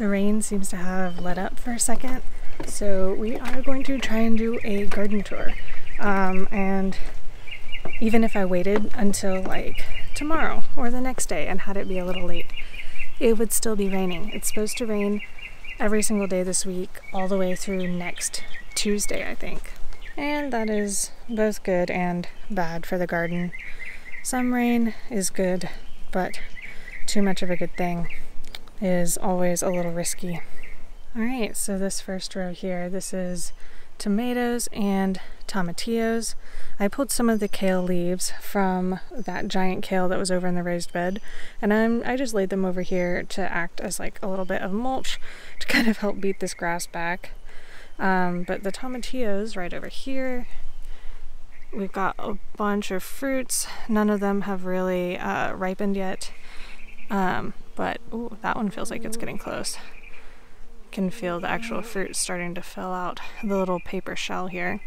The rain seems to have let up for a second, so we are going to try and do a garden tour. And even if I waited until like tomorrow or the next day and had it be a little late, it would still be raining. It's supposed to rain every single day this week, all the way through next Tuesday, I think. And that is both good and bad for the garden. Some rain is good, but too much of a good thing is always a little risky. Alright, so this first row here, this is tomatoes and tomatillos. I pulled some of the kale leaves from that giant kale that was over in the raised bed, and I just laid them over here to act as like a little bit of mulch to kind of help beat this grass back. But the tomatillos right over here, we've got a bunch of fruits. None of them have really ripened yet, but ooh, that one feels like it's getting close. Can feel the actual fruit starting to fill out the little paper shell here.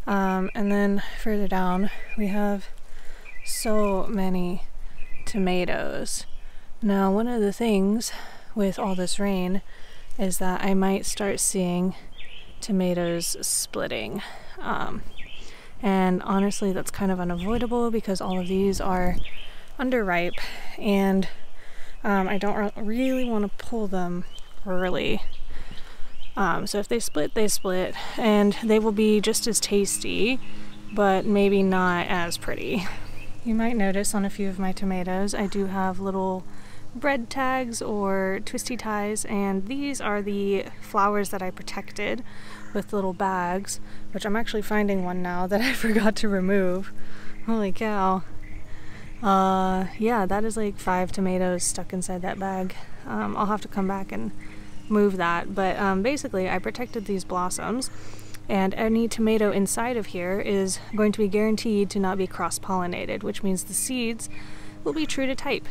And then further down we have so many tomatoes. Now, one of the things with all this rain is that I might start seeing tomatoes splitting. And honestly, that's kind of unavoidable because all of these are underripe, and I don't really want to pull them early. So if they split, they split, and they will be just as tasty, but maybe not as pretty. You might notice on a few of my tomatoes I do have little bread tags or twisty ties, and these are the flowers that I protected with little bags, which I'm actually finding one now that I forgot to remove. Holy cow. Yeah, that is like 5 tomatoes stuck inside that bag. I'll have to come back and move that, but basically I protected these blossoms, and any tomato inside of here is going to be guaranteed to not be cross-pollinated, which means the seeds will be true to type.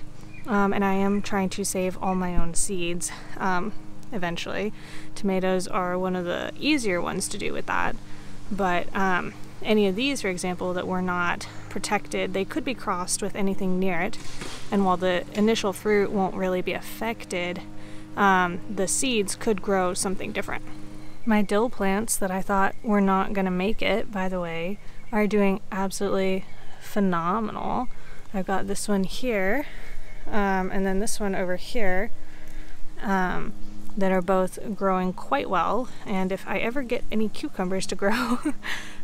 And I am trying to save all my own seeds eventually. Tomatoes are one of the easier ones to do with that, but any of these, for example, that were not protected, they could be crossed with anything near it, and while the initial fruit won't really be affected, the seeds could grow something different. My dill plants that I thought were not going to make it, by the way, are doing absolutely phenomenal. I've got this one here, and then this one over here, that are both growing quite well, and if I ever get any cucumbers to grow,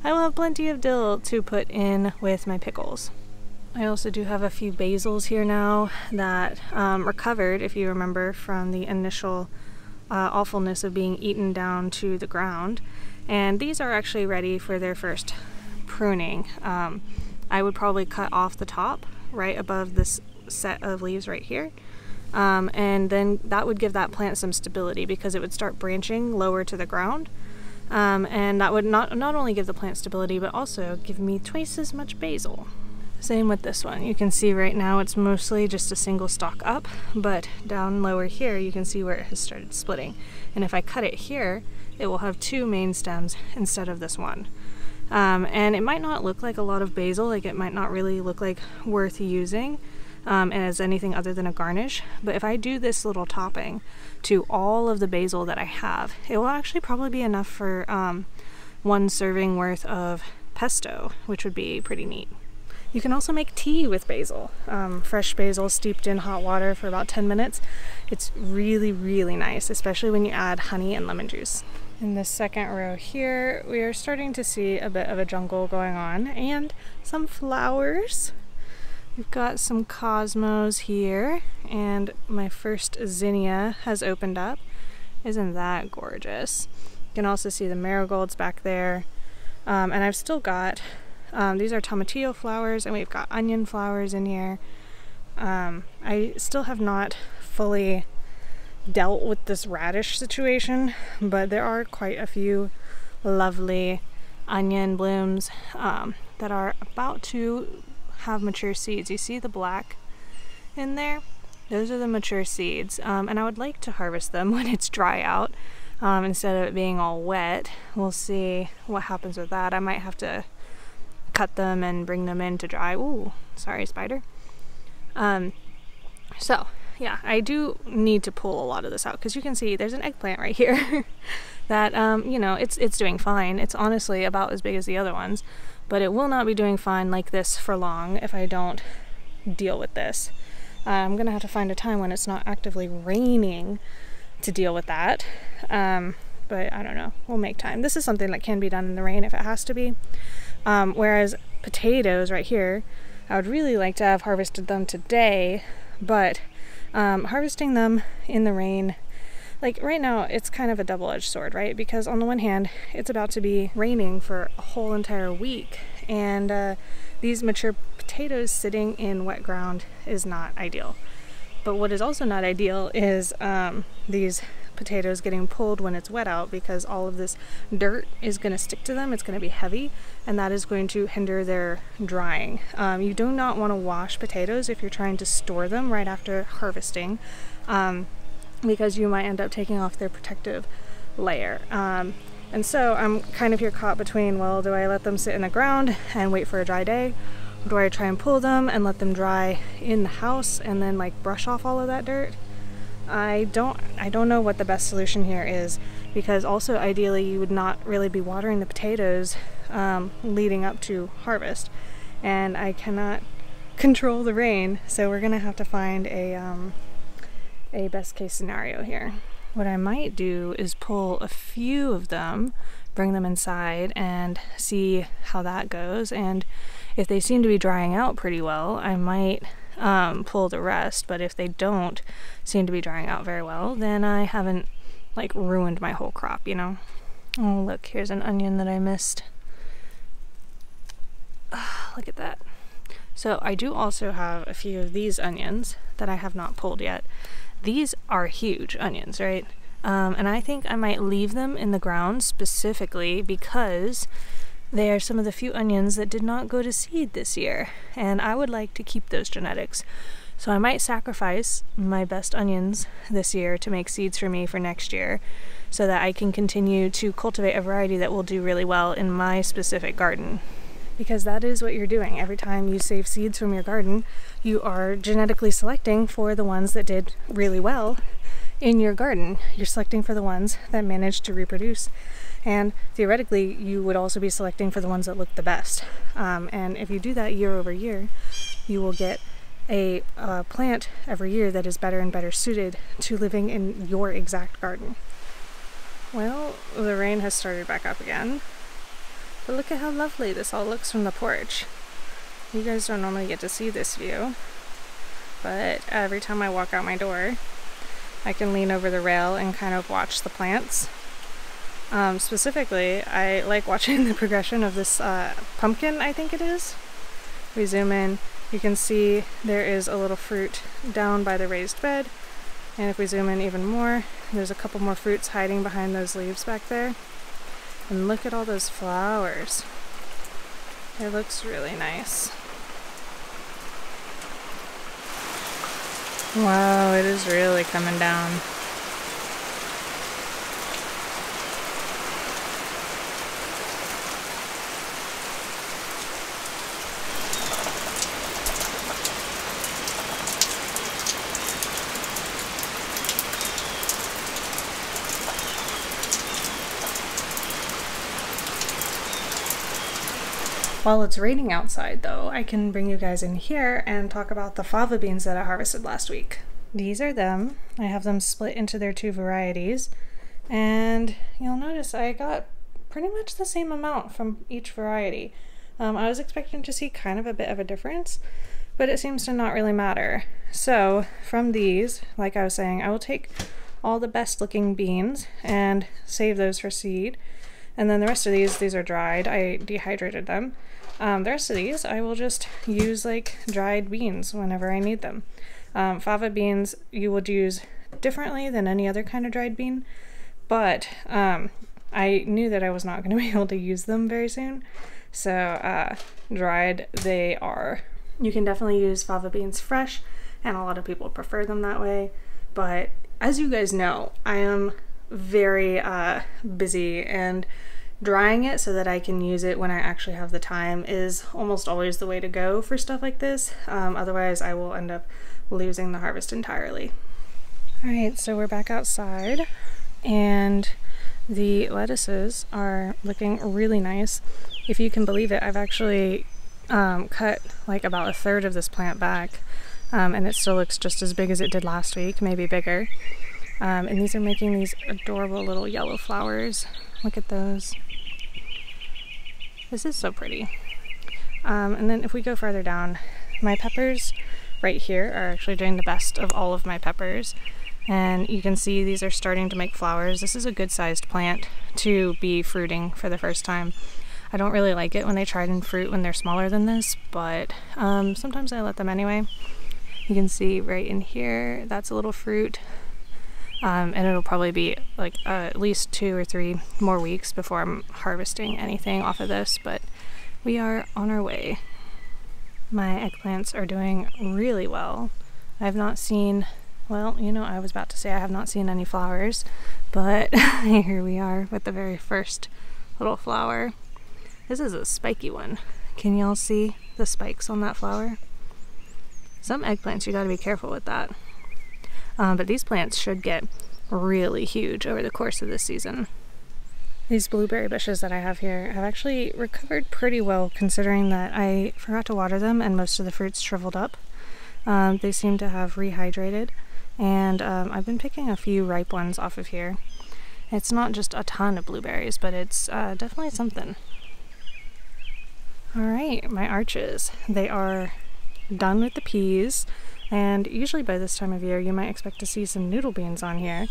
I will have plenty of dill to put in with my pickles. I also do have a few basils here now that recovered, if you remember, from the initial awfulness of being eaten down to the ground, and these are actually ready for their first pruning. I would probably cut off the top right above this set of leaves right here, and then that would give that plant some stability because it would start branching lower to the ground, and that would not only give the plant stability but also give me twice as much basil. Same with this one. You can see right now it's mostly just a single stalk up, but down lower here you can see where it has started splitting, and if I cut it here it will have 2 main stems instead of this one. And it might not look like a lot of basil, like it might not really look like worth using as anything other than a garnish, but if I do this little topping to all of the basil that I have, it will actually probably be enough for 1 serving worth of pesto, which would be pretty neat. You can also make tea with basil. Fresh basil steeped in hot water for about 10 minutes. It's really, really nice, especially when you add honey and lemon juice. In the second row here, we are starting to see a bit of a jungle going on and some flowers. We've got some cosmos here, and my first zinnia has opened up. Isn't that gorgeous? You can also see the marigolds back there. And I've still got these are tomatillo flowers, and we've got onion flowers in here. I still have not fully dealt with this radish situation, but there are quite a few lovely onion blooms that are about to have mature seeds. You see the black in there? Those are the mature seeds, and I would like to harvest them when it's dry out instead of it being all wet. We'll see what happens with that. I might have to cut them and bring them in to dry. Ooh, sorry, spider. So yeah, I do need to pull a lot of this out, because you can see there's an eggplant right here that, you know, it's doing fine. It's honestly about as big as the other ones, but it will not be doing fine like this for long if I don't deal with this. I'm gonna have to find a time when it's not actively raining to deal with that, but I don't know, we'll make time. This is something that can be done in the rain if it has to be. Whereas potatoes right here, I would really like to have harvested them today, but harvesting them in the rain, like right now, it's kind of a double-edged sword, right? Because on the one hand, it's about to be raining for a whole entire week, and these mature potatoes sitting in wet ground is not ideal. But what is also not ideal is these potatoes getting pulled when it's wet out, because all of this dirt is going to stick to them. It's going to be heavy, and that is going to hinder their drying. You do not want to wash potatoes if you're trying to store them right after harvesting, because you might end up taking off their protective layer. And so I'm kind of here caught between, well, do I let them sit in the ground and wait for a dry day? Or do I try and pull them and let them dry in the house and then like brush off all of that dirt? I don't know what the best solution here is, because also ideally you would not really be watering the potatoes leading up to harvest, and I cannot control the rain, so we're gonna have to find a best case scenario here. What I might do is pull a few of them, bring them inside, and see how that goes, and if they seem to be drying out pretty well, I might pull the rest. But if they don't seem to be drying out very well, then I haven't like ruined my whole crop, you know. Oh look, here's an onion that I missed. Look at that. So I do also have a few of these onions that I have not pulled yet. These are huge onions, right? And I think I might leave them in the ground specifically because they are some of the few onions that did not go to seed this year, and I would like to keep those genetics. So I might sacrifice my best onions this year to make seeds for me for next year, so that I can continue to cultivate a variety that will do really well in my specific garden. Because that is what you're doing. Every time you save seeds from your garden, you are genetically selecting for the ones that did really well in your garden. You're selecting for the ones that managed to reproduce. And theoretically, you would also be selecting for the ones that look the best. And if you do that year over year, you will get a plant every year that is better and better suited to living in your exact garden. Well, the rain has started back up again. But look at how lovely this all looks from the porch. You guys don't normally get to see this view, but every time I walk out my door, I can lean over the rail and kind of watch the plants. Specifically, I like watching the progression of this pumpkin, I think it is. We zoom in, you can see there is a little fruit down by the raised bed, and if we zoom in even more, there's a couple more fruits hiding behind those leaves back there. And look at all those flowers. It looks really nice. Wow, it is really coming down. While it's raining outside though, I can bring you guys in here and talk about the fava beans that I harvested last week. These are them. I have them split into their two varieties, and you'll notice I got pretty much the same amount from each variety. I was expecting to see kind of a bit of a difference, but it seems to not really matter. So from these, like I was saying, I will take all the best looking beans and save those for seed. And then the rest of these are dried. I dehydrated them. The rest of these I will just use like dried beans whenever I need them. Fava beans you would use differently than any other kind of dried bean, but I knew that I was not going to be able to use them very soon. So dried they are. You can definitely use fava beans fresh, and a lot of people prefer them that way. But as you guys know, I am very busy, and drying it so that I can use it when I actually have the time is almost always the way to go for stuff like this. Otherwise I will end up losing the harvest entirely. Alright, so we're back outside and the lettuces are looking really nice. If you can believe it, I've actually cut like about a third of this plant back, and it still looks just as big as it did last week, maybe bigger. And these are making these adorable little yellow flowers. Look at those. This is so pretty. And then if we go further down, my peppers right here are actually doing the best of all of my peppers. And you can see these are starting to make flowers. This is a good sized plant to be fruiting for the first time. I don't really like it when they try and fruit when they're smaller than this, but sometimes I let them anyway. You can see right in here, that's a little fruit. And it'll probably be like at least 2 or 3 more weeks before I'm harvesting anything off of this, but we are on our way. My eggplants are doing really well. I've not seen, well, you know, I was about to say I have not seen any flowers, but here we are with the very first little flower. This is a spiky one. Can y'all see the spikes on that flower? Some eggplants, you gotta be careful with that. But these plants should get really huge over the course of this season. These blueberry bushes that I have here have actually recovered pretty well, considering that I forgot to water them and most of the fruits shriveled up. They seem to have rehydrated, and I've been picking a few ripe ones off of here. It's not just a ton of blueberries, but it's definitely something. Alright, my arches. They are done with the peas, and usually by this time of year you might expect to see some noodle beans on here,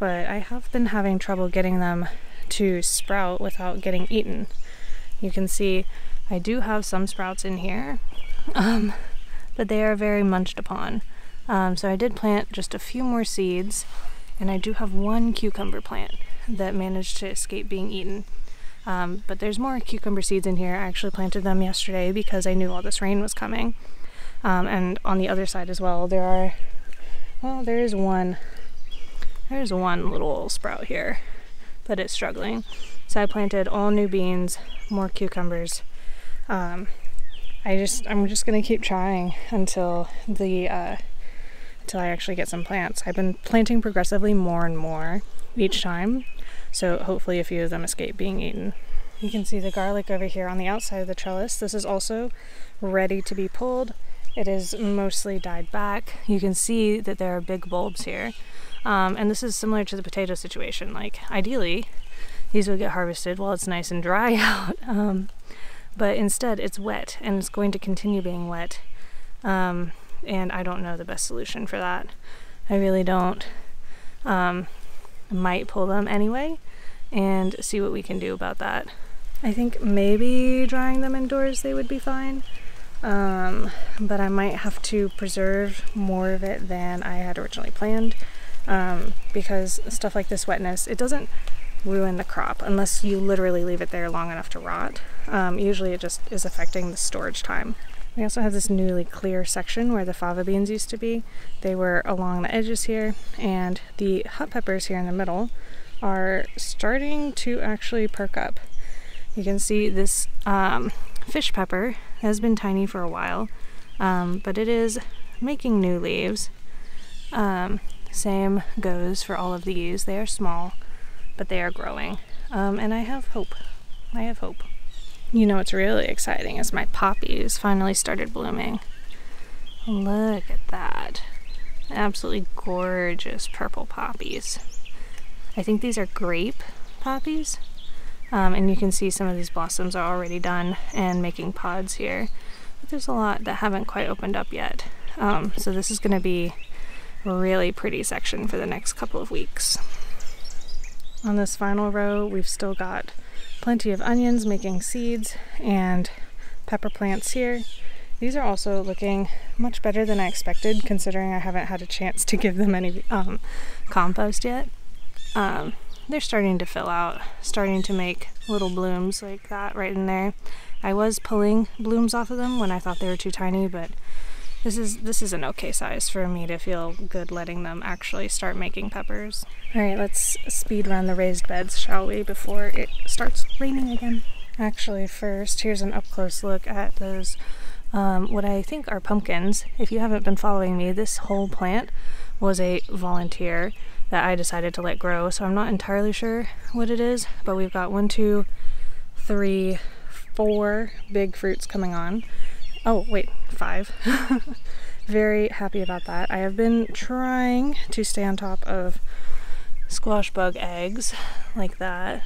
but I have been having trouble getting them to sprout without getting eaten. You can see I do have some sprouts in here, but they are very munched upon. So I did plant just a few more seeds, and I do have one cucumber plant that managed to escape being eaten. But there's more cucumber seeds in here. I actually planted them yesterday because I knew all this rain was coming. And on the other side as well, there is one little sprout here, but it's struggling. So I planted all new beans, more cucumbers. I'm just gonna keep trying until I actually get some plants. I've been planting progressively more and more each time, so hopefully a few of them escape being eaten. You can see the garlic over here on the outside of the trellis. This is also ready to be pulled. It is mostly died back. You can see that there are big bulbs here. And this is similar to the potato situation. Like, ideally, these would get harvested while it's nice and dry out. But instead, it's wet, and it's going to continue being wet. And I don't know the best solution for that. I really don't. Might pull them anyway and see what we can do about that. I think maybe drying them indoors they would be fine, but I might have to preserve more of it than I had originally planned, because stuff like this wetness, it doesn't ruin the crop unless you literally leave it there long enough to rot. Usually it just is affecting the storage time. We also have this newly clear section where the fava beans used to be. They were along the edges here, and the hot peppers here in the middle are starting to actually perk up. You can see this fish pepper has been tiny for a while, but it is making new leaves. Same goes for all of these. They are small, but they are growing, and I have hope. I have hope. You know what's really exciting is my poppies finally started blooming. Look at that. Absolutely gorgeous purple poppies. I think these are grape poppies. And you can see some of these blossoms are already done and making pods here. But there's a lot that haven't quite opened up yet. So this is going to be a really pretty section for the next couple of weeks. On this final row, we've still got plenty of onions making seeds and pepper plants here. These are also looking much better than I expected, considering I haven't had a chance to give them any compost yet. They're starting to fill out, starting to make little blooms like that right in there. I was pulling blooms off of them when I thought they were too tiny, but This is an okay size for me to feel good letting them actually start making peppers. All right, let's speed run the raised beds, shall we, before it starts raining again. Actually, first, here's an up-close look at those, what I think are pumpkins. If you haven't been following me, this whole plant was a volunteer that I decided to let grow, so I'm not entirely sure what it is, but we've got 1, 2, 3, 4 big fruits coming on. Oh, wait, 5. Very happy about that. I have been trying to stay on top of squash bug eggs like that,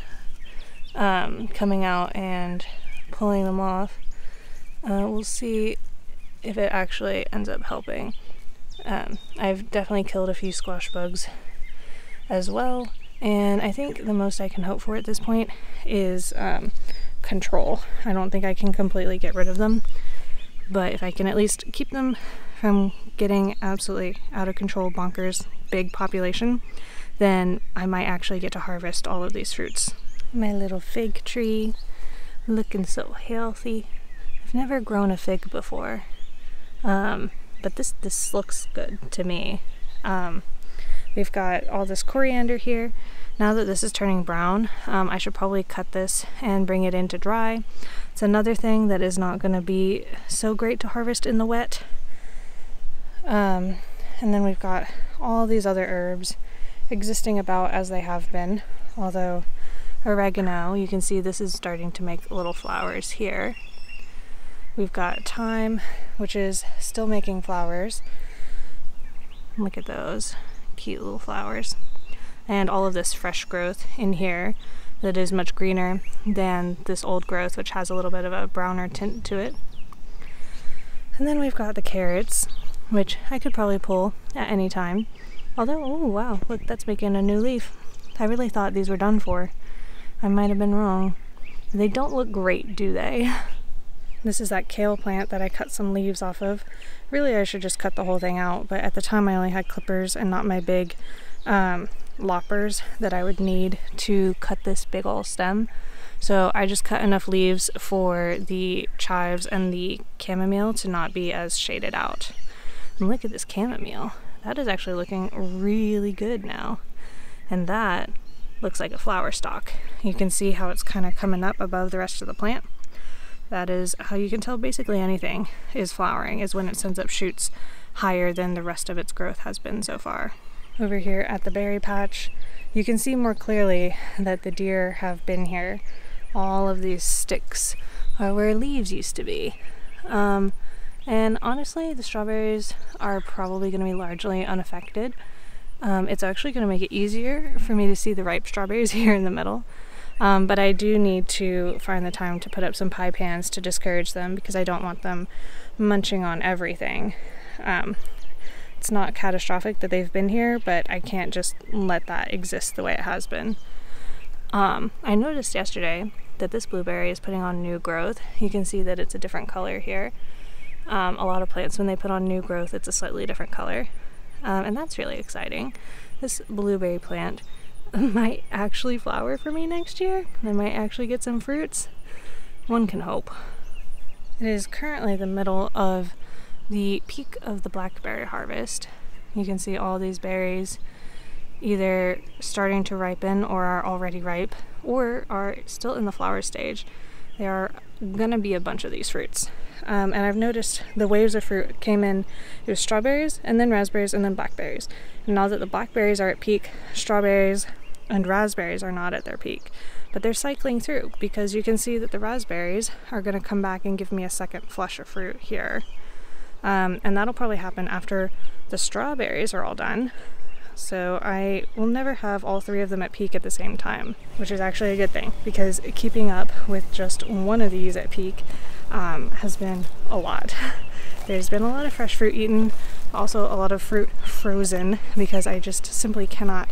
coming out and pulling them off. We'll see if it actually ends up helping. I've definitely killed a few squash bugs as well, and I think the most I can hope for at this point is control. I don't think I can completely get rid of them, but if I can at least keep them from getting absolutely out of control, bonkers, big population, then I might actually get to harvest all of these fruits. My little fig tree, looking so healthy. I've never grown a fig before, but this looks good to me. We've got all this coriander here. Now that this is turning brown, I should probably cut this and bring it in to dry. It's another thing that is not going to be so great to harvest in the wet. And then we've got all these other herbs existing about as they have been, although oregano, you can see this is starting to make little flowers here. We've got thyme, which is still making flowers. Look at those cute little flowers. And all of this fresh growth in here that is much greener than this old growth, which has a little bit of a browner tint to it. And then we've got the carrots, which I could probably pull at any time. Although, oh wow, look, that's making a new leaf. I really thought these were done for. I might have been wrong. They don't look great, do they? This is that kale plant that I cut some leaves off of. Really, I should just cut the whole thing out, but at the time I only had clippers and not my big loppers that I would need to cut this big ol' stem. So I just cut enough leaves for the chives and the chamomile to not be as shaded out. And look at this chamomile. That is actually looking really good now. And that looks like a flower stalk. You can see how it's kind of coming up above the rest of the plant. That is how you can tell basically anything is flowering, is when it sends up shoots higher than the rest of its growth has been so far. Over here at the berry patch, you can see more clearly that the deer have been here. All of these sticks are where leaves used to be. And honestly, the strawberries are probably going to be largely unaffected. It's actually going to make it easier for me to see the ripe strawberries here in the middle. But I do need to find the time to put up some pie pans to discourage them, because I don't want them munching on everything. It's not catastrophic that they've been here, but I can't just let that exist the way it has been. I noticed yesterday that this blueberry is putting on new growth. You can see that it's a different color here. A lot of plants, when they put on new growth, it's a slightly different color. And that's really exciting. This blueberry plant might actually flower for me next year. I might actually get some fruits. One can hope. It is currently the middle of the peak of the blackberry harvest. You can see all these berries either starting to ripen or are already ripe or are still in the flower stage. There are gonna be a bunch of these fruits. And I've noticed the waves of fruit came in. It was strawberries and then raspberries and then blackberries. And now that the blackberries are at peak, strawberries and raspberries are not at their peak. But they're cycling through, because you can see that the raspberries are going to come back and give me a second flush of fruit here. And that'll probably happen after the strawberries are all done. So I will never have all 3 of them at peak at the same time, which is actually a good thing, because keeping up with just one of these at peak has been a lot. There's been a lot of fresh fruit eaten, also a lot of fruit frozen, because I just simply cannot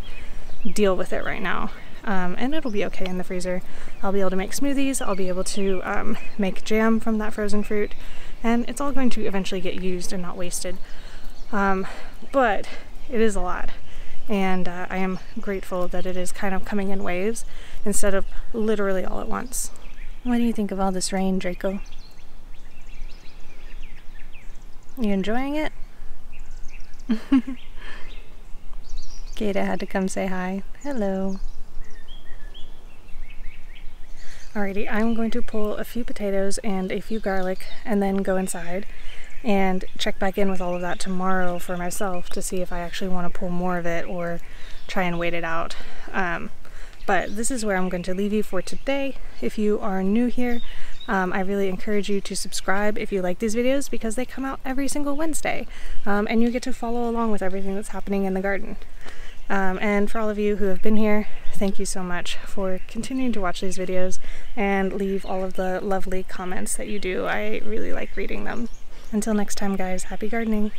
deal with it right now. And it'll be okay in the freezer. I'll be able to make smoothies, I'll be able to make jam from that frozen fruit, and it's all going to eventually get used and not wasted. But it is a lot, and I am grateful that it is kind of coming in waves instead of literally all at once. What do you think of all this rain, Draco? You enjoying it? Gata had to come say hi. Hello. Alrighty, I'm going to pull a few potatoes and a few garlic and then go inside and check back in with all of that tomorrow for myself to see if I actually want to pull more of it or try and wait it out. But this is where I'm going to leave you for today. If you are new here, I really encourage you to subscribe if you like these videos because they come out every single Wednesday, and you get to follow along with everything that's happening in the garden. And for all of you who have been here, thank you so much for continuing to watch these videos and leave all of the lovely comments that you do. I really like reading them. Until next time, guys, happy gardening!